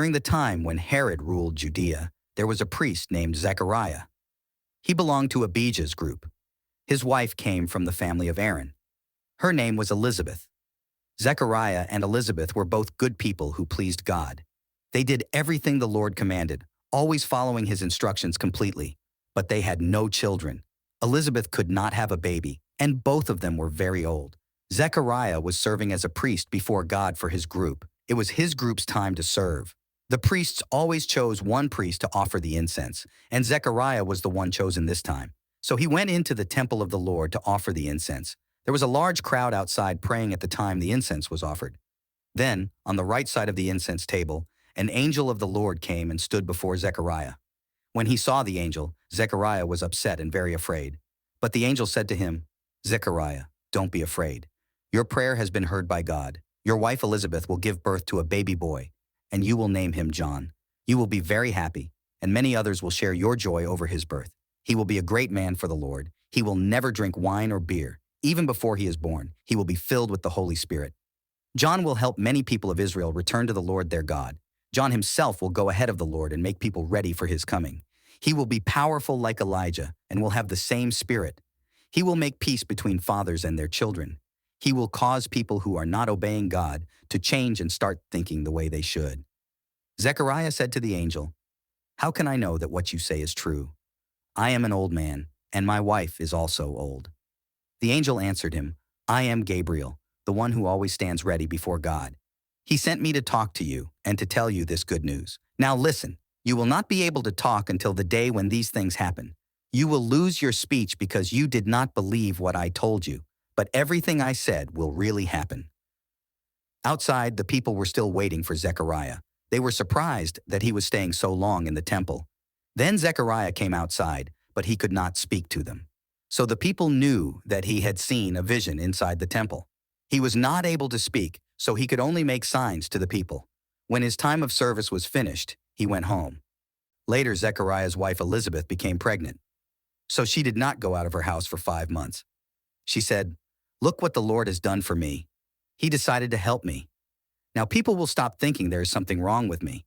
During the time when Herod ruled Judea, there was a priest named Zechariah. He belonged to Abijah's group. His wife came from the family of Aaron. Her name was Elizabeth. Zechariah and Elizabeth were both good people who pleased God. They did everything the Lord commanded, always following his instructions completely. But they had no children. Elizabeth could not have a baby, and both of them were very old. Zechariah was serving as a priest before God for his group. It was his group's time to serve. The priests always chose one priest to offer the incense, and Zechariah was the one chosen this time. So he went into the temple of the Lord to offer the incense. There was a large crowd outside praying at the time the incense was offered. Then, on the right side of the incense table, an angel of the Lord came and stood before Zechariah. When he saw the angel, Zechariah was upset and very afraid. But the angel said to him, "Zechariah, don't be afraid. Your prayer has been heard by God. Your wife Elizabeth will give birth to a baby boy, and you will name him John. You will be very happy, and many others will share your joy over his birth. He will be a great man for the Lord. He will never drink wine or beer. Even before he is born, he will be filled with the Holy Spirit. John will help many people of Israel return to the Lord their God. John himself will go ahead of the Lord and make people ready for his coming. He will be powerful like Elijah and will have the same spirit. He will make peace between fathers and their children. He will cause people who are not obeying God to change and start thinking the way they should." Zechariah said to the angel, "How can I know that what you say is true? I am an old man, and my wife is also old." The angel answered him, "I am Gabriel, the one who always stands ready before God. He sent me to talk to you and to tell you this good news. Now listen, you will not be able to talk until the day when these things happen. You will lose your speech because you did not believe what I told you, but everything I said will really happen." Outside, the people were still waiting for Zechariah. They were surprised that he was staying so long in the temple. Then Zechariah came outside, but he could not speak to them. So the people knew that he had seen a vision inside the temple. He was not able to speak, so he could only make signs to the people. When his time of service was finished, he went home. Later, Zechariah's wife Elizabeth became pregnant. So she did not go out of her house for 5 months. She said, "Look what the Lord has done for me. He decided to help me. Now people will stop thinking there is something wrong with me.